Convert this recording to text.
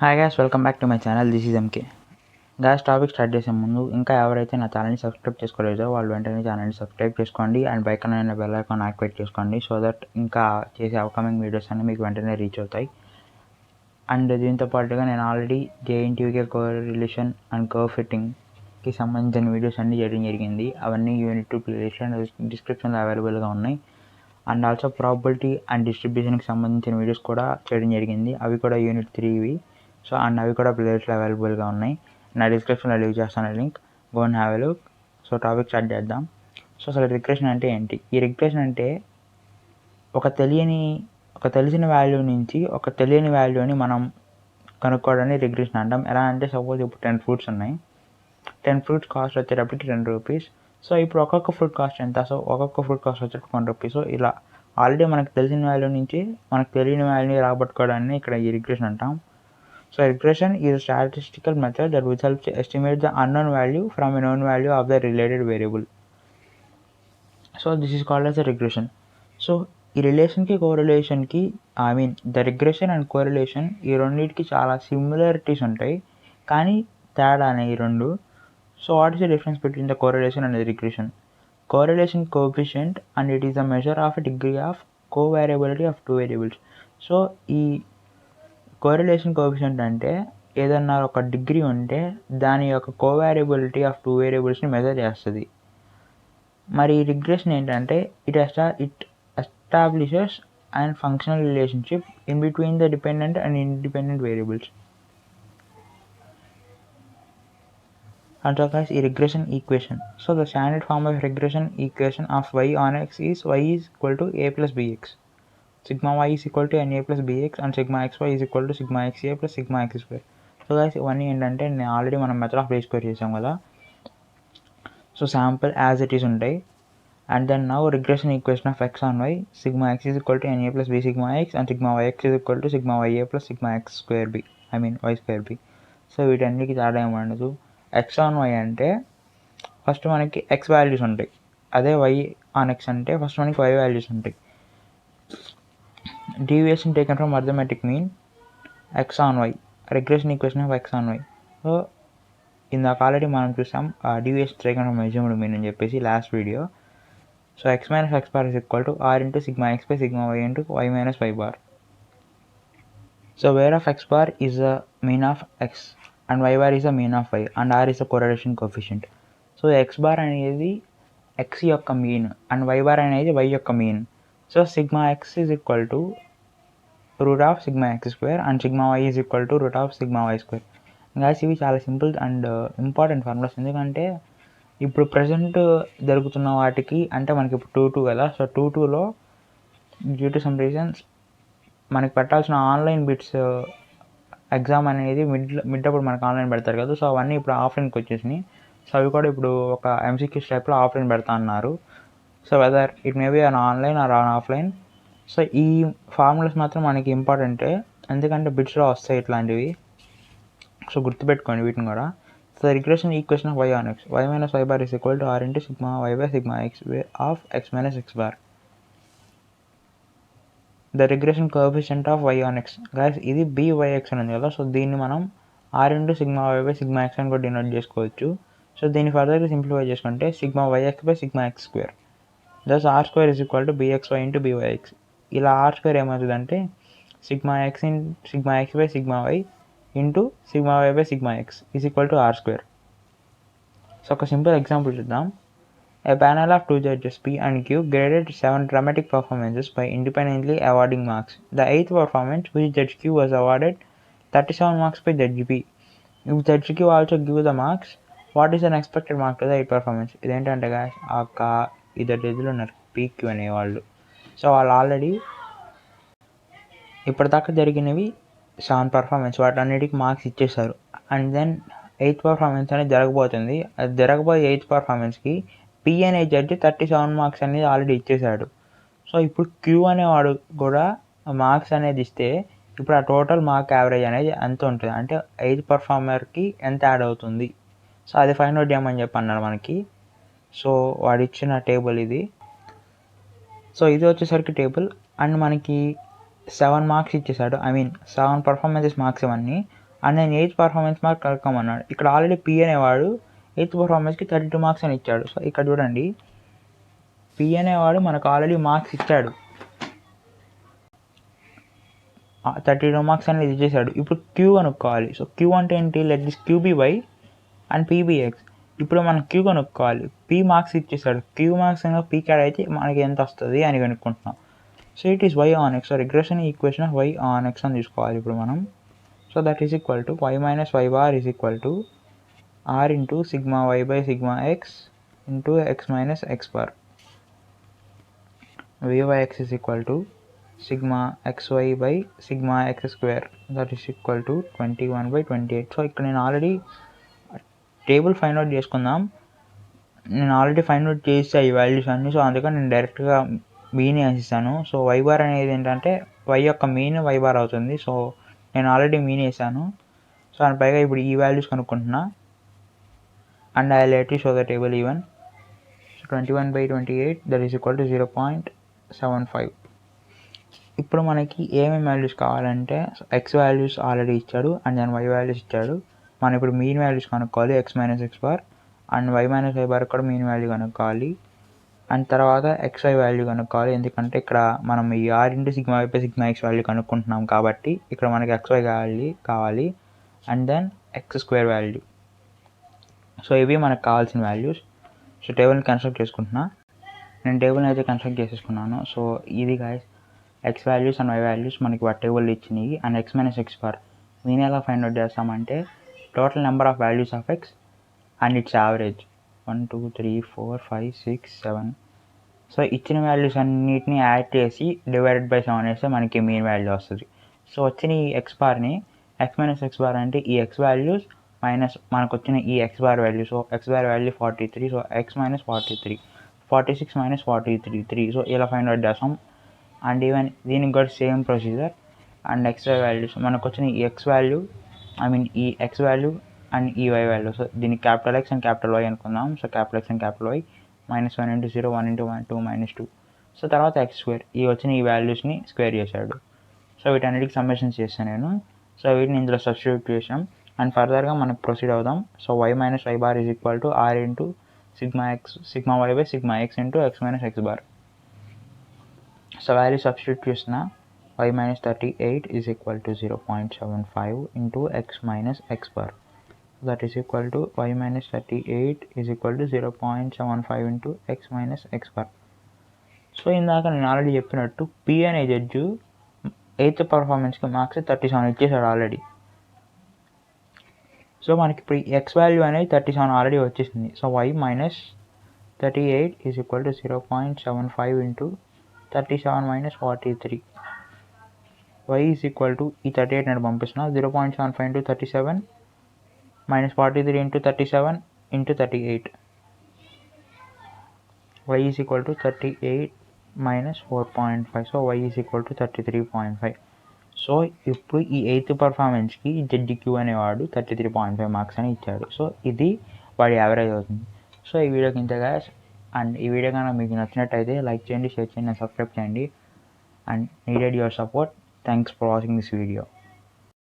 Hi guys, welcome back to my channel. This is MK. Guys, topic start చేసే ముందు ఇంకా ఎవరైతే నా ఛానల్ని సబ్స్క్రైబ్ చేసుకోలేదో వాళ్ళు వెంటనే ఛానల్ని సబ్స్క్రైబ్ చేసుకోండి అండ్ పైన ఉన్న బెల్ ఐకాన్ యాక్టివేట్ చేసుకోండి సో దట్ ఇంకా చేసే అప్కమింగ్ వీడియోస్ అన్నీ మీకు వెంటనే రీచ్ అవుతాయి. అండ్ దీంతో పాటుగా నేను already JNTUK correlation and curve ఫిట్టింగ్కి సంబంధించిన వీడియోస్ అన్నీ చేయడం జరిగింది. అవన్నీ యూనిట్ 2 ప్లేలిస్ట్ అండ్ డిస్క్రిప్షన్లో అవైలబుల్గా ఉన్నాయి. అండ్ ఆల్సో ప్రాబబిలిటీ అండ్ డిస్ట్రిబ్యూషన్కి సంబంధించిన వీడియోస్ కూడా చేయడం జరిగింది. అవి కూడా యూనిట్ 3వి. సో అండ్ అవి కూడా ప్లేలిస్ట్లో అవైలబుల్గా ఉన్నాయి. నా డిస్క్రిప్షన్లో లీవ్ చేస్తాను link, go and have a look. So topic start చేద్దాం. సో అసలు రిగ్రెషన్ అంటే ఏంటి? ఈ రిగ్రెషన్ అంటే ఒక తెలిసిన వాల్యూ నుంచి ఒక తెలియని వాల్యూని మనం కనుక్కోవడాన్ని రిగ్రెషన్ అంటాం. ఎలా అంటే సపోజ్ ఇప్పుడు 10 ఫ్రూట్స్ ఉన్నాయి. 10 ఫ్రూట్స్ కాస్ట్ వచ్చేటప్పటికి 10 రూపీస్. సో ఇప్పుడు ఒక్కొక్క ఫ్రూట్ కాస్ట్ ఎంత? సో ఒక్కొక్క ఫ్రూట్ కాస్ట్ వచ్చేటప్పుడు 1 రూపీ. సో ఇలా ఆల్రెడీ మనకు తెలిసిన వాల్యూ నుంచి మనకు తెలియని వాల్యూని రాబట్టుకోవడాన్ని ఇక్కడ ఈ రిగ్రెషన్ అంటాం. So regression is a statistical method that will help to estimate the unknown value from a known value of the related variable. So this is called as a regression. So ఈ రిలేషన్కి కోరిలేషన్కి the regression and correlation ఈ రెండింటికి చాలా similarities ఉంటాయి, కానీ తేడా అనే ఈ రెండు. So what is the difference between the correlation and the regression? Correlation coefficient and it is the measure of degree of covariability of two variables. So ఈ కోరిలేషన్ కోఎఫిషియంట్ అంటే ఏదన్నా ఒక డిగ్రీ ఉంటే దాని యొక్క కోవేరియబిలిటీ ఆఫ్ టూ వేరియబుల్స్ని measure చేస్తుంది. మరి రిగ్రెషన్ ఏంటంటే it establishes and functional relationship in between the dependent and independent variables. And so guys, ఈ regression equation. So the standard form of regression equation of y on x is y is equal to a plus bx. Sigma y is equal to na plus bx and sigma xy is equal to sigma xa plus sigma x square. So guys ఇవన్నీ ఏంటంటే నేను already మనం method of square చేసాం కదా. So sample as it is ఉంటాయి. And then now regression equation of x on y, sigma x is equal to na plus b sigma x and sigma yx is equal to sigma ya plus sigma x square b, y square b. So వీటన్నిటికి తేడా ఏమనదు. X on y అంటే first మనకి x values ఉంటాయి, అదే y on x అంటే first మనకి y values ఉంటాయి. Deviation taken from arithmetic mean x on y, regression equation of x on y. So ఇందాక ఆల్రెడీ మనం చూసాం deviation taken from assumed mean అని చెప్పేసి last video. So x minus x bar is equal to r into sigma x by sigma y into y minus y bar. So where of x bar is the mean of x and y bar is the mean of y and r is the correlation coefficient. So x bar అనేది x యొక్క mean and y bar అనేది y యొక్క mean. So sigma x is equal to root of sigma x square and sigma y is equal to root of sigma y square. ఇంకా ఇవి చాలా simple and important formulas. ఎందుకంటే ఇప్పుడు present జరుగుతున్న వాటికి అంటే మనకి ఇప్పుడు 2-2 కదా. సో 2-2లో డ్యూ టు సమ్ రీజన్స్ మనకి పెట్టాల్సిన ఆన్లైన్ బిట్స్ ఎగ్జామ్ అనేది మిడ్ అప్పుడు మనకు ఆన్లైన్ పెడతారు కదా. సో అవన్నీ ఇప్పుడు ఆఫ్లైన్కి వచ్చేసినాయి. సో అవి కూడా ఇప్పుడు ఒక ఎంసీక్యూస్ టైప్లో ఆఫ్లైన్ పెడతా అన్నారు. So whether it may be on online or on offline. So ఈ ఫార్ములాస్ మాత్రం మనకి ఇంపార్టెంటే, ఎందుకంటే బిట్స్లో వస్తాయి ఇట్లాంటివి. సో గుర్తుపెట్టుకోండి వీటిని కూడా. So regression equation of y on x, y minus y bar is equal to r into sigma y by sigma x of x minus x bar. The regression coefficient of y on x guys, ఇది b y x అని ఉంది కదా. So దీన్ని మనం r into sigma y by sigma x అని కూడా denote చేసుకోవచ్చు. So దీన్ని ఫర్దర్గా సింప్లిఫై చేసుకుంటే sigma y x by sigma x square, thus are square is equal to b x y into b y x. ఇలా ఆర్ స్క్వేర్ ఏమవుతుందంటే sigma x by sigma y into sigma y by sigma x is equal to r square. So ఒక simple example చూద్దాం. A panel of 2 judges P and Q graded 7 dramatic performances by independently awarding marks. The 8th performance, which Judge Q was awarded 37 marks by Judge P. If Judge Q also gives the marks, what is an expected mark to the 8th performance? ఇదేంటంటే guys ఇద్దరు జడ్జిలు ఉన్నారు PQ అనేవాళ్ళు. So వాళ్ళు already ఇప్పటిదాకా జరిగినవి 7 performance వాటన్నిటికి marks ఇచ్చేశారు. అండ్ దెన్ 8th పర్ఫార్మెన్స్ అనేది జరగబోతుంది. అది జరగబోయే 8th పర్ఫార్మెన్స్కి పి అనే జడ్జి 37 మార్క్స్ అనేది ఆల్రెడీ ఇచ్చేశాడు. సో ఇప్పుడు క్యూ అనేవాడు కూడా మార్క్స్ అనేది ఇస్తే ఇప్పుడు ఆ టోటల్ మార్క్ యావరేజ్ అనేది ఎంత ఉంటుంది అంటే 8th పర్ఫార్మర్కి ఎంత యాడ్ అవుతుంది. సో అది ఫైండ్ అవుట్ చేయమని చెప్పి అన్నాడు మనకి. సో వాడు ఇచ్చిన టేబుల్ ఇది. సో ఇది వచ్చేసరికి టేబుల్ అండ్ మనకి 7 మార్క్స్ ఇచ్చేసాడు. 7 పర్ఫార్మెన్సెస్ మార్క్స్ ఇవన్నీ. అండ్ నేను 8th పర్ఫార్మెన్స్ మార్క్ కనుక్కోమన్నాడు. ఇక్కడ ఆల్రెడీ పి అనేవాడు 8th పర్ఫార్మెన్స్కి 32 మార్క్స్ అని ఇచ్చాడు. సో ఇక్కడ చూడండి, పి అనేవాడు మనకు ఆల్రెడీ మార్క్స్ ఇచ్చాడు, 32 మార్క్స్ అనేది ఇచ్చేసాడు. ఇప్పుడు క్యూ కనుక్కోవాలి. సో క్యూ అంటే ఏంటి, let this q be y and p be x. ఇప్పుడు మనం క్యూ కనుక్కోవాలి. పీ మార్క్స్ ఇచ్చేసాడు, క్యూ మార్క్స్ అయినా పీ క్యాడ్ అయితే మనకి ఎంత వస్తుంది అని కనుక్కుంటున్నాం. So it is y on x. So regression equation of y on x అని తీసుకోవాలి ఇప్పుడు మనం. So that is equal to y minus y bar is equal to r into sigma y by sigma x into x minus x bar. vy(x) is equal to sigma xy by sigma x square that is equal to 21/28. So ఇక్కడ నేను already table find out చేసుకుందాం. నేను already find out చేసా ఈ values అన్నీ. So అందుకని నేను డైరెక్ట్గా మీని వేసిస్తాను. సో వై బార్ అనేది ఏంటంటే వై యొక్క మీన్ వై బార్ అవుతుంది. సో నేను ఆల్రెడీ మీన్ వేసాను. సో దాని పైగా ఇప్పుడు ఈ వాల్యూస్ కనుక్కుంటున్నా. And I let you show the table even. So 21/28 that is equal to 0.75. ఇప్పుడు మనకి ఏమేమి వాల్యూస్ కావాలంటే ఎక్స్ వాల్యూస్ ఆల్రెడీ ఇచ్చాడు అండ్ దాని వై వాల్యూస్ ఇచ్చాడు. మనం ఇప్పుడు మీన్ వాల్యూస్ కనుక్కోవాలి, x minus x bar and y minus y bar కూడా మీన్ వాల్యూ కనుక్కోవాలి. అండ్ తర్వాత ఎక్స్వై వాల్యూ కనుక్కోవాలి, ఎందుకంటే ఇక్కడ మనం ఈ r into sigma y by sigma x value కనుక్కుంటున్నాం కాబట్టి ఇక్కడ మనకి ఎక్స్వై కావాలి and then x square value. So ఇవి మనకు కావాల్సిన వాల్యూస్. సో టేబుల్ని కన్స్ట్రక్ట్ చేసుకుంటున్నా. నేను టేబుల్ని అయితే కన్స్ట్రక్ట్ చేసేసుకున్నాను. సో ఇది guys x values and y values మనకి వాటి టేబుల్ ఇచ్చినాయి. And x minus x bar నేను ఎలా ఫైండ్ అవుట్ చేస్తామంటే total number of values of x and its average 1 2 3 4 5 6 7. So ఇచ్చిన వాల్యూస్ అన్నిటిని యాడ్ చేసి డివైడెడ్ బై 7 వేస్తే మనకి మీన్ వాల్యూ వస్తుంది. సో వచ్చిన ఈ ఎక్స్ బార్ని ఎక్స్ మైనస్ ఎక్స్ బార్ అంటే ఈ ఎక్స్ వాల్యూస్ మైనస్ మనకు వచ్చిన ఈ x bar value. So x bar value 43. So x minus 43, 46 minus 43 3. So ఇలా ఫైండ్ అవుట్ చేస్తాం. అండ్ ఈవెన్ దీనికి కూడా same procedure. And x y values మనకు వచ్చిన ఈ ఎక్స్ వాల్యూ ఈ ఎక్స్ వాల్యూ అండ్ ఈ వై వాల్యూ. సో దీన్ని capital x and capital y అనుకుందాం. So capital x and capital y -1 into 0 1 into 1 2 -2. So తర్వాత ఎక్స్ స్క్వేర్ ఈ వచ్చిన ఈ వాల్యూస్ని స్క్వేర్ చేశాడు. సో వీటన్నిటికి సమ్మేషన్స్ చేస్తాను నేను. సో వీటిని ఇందులో సబ్స్టిట్యూట్ చేసాం. అండ్ ఫర్దర్గా మనం ప్రొసీడ్ అవుదాం. So y minus y bar is equal to r into sigma y by sigma x into x minus x bar. So value substitute చేసిన y minus 38 is equal to 0.75 into x minus x bar. That is equal to y minus 38 is equal to 0.75 into x minus x bar. So ఇందాక నేను already చెప్పినట్టు P అనే judge 8th పర్ఫార్మెన్స్కి marks 37 ఇచ్చేసాడు already. So మనకి ఇప్పుడు X value అనేది 37 already వచ్చేసింది. So y minus 38 is equal to 0.75 into 37 minus 43. y is equal to ఈ 38 నేను పంపిస్తున్నా 0.75 into 37 minus 43 into 37 into 38. y is equal to 38 minus 4.5. So y is equal to 33.5. So ఇప్పుడు ఈ 8th పర్ఫార్మెన్స్కి జెడ్క్యూ అనేవాడు 33.5 marks అని ఇచ్చాడు. So ఇది వాడి యావరేజ్ అవుతుంది. సో ఈ వీడియోకి ఇంత గాయస్. అండ్ ఈ వీడియో కనుక మీకు నచ్చినట్టయితే లైక్ చేయండి, షేర్ చేయండి, సబ్స్క్రైబ్ చేయండి. And needed your support. Thanks for watching this video.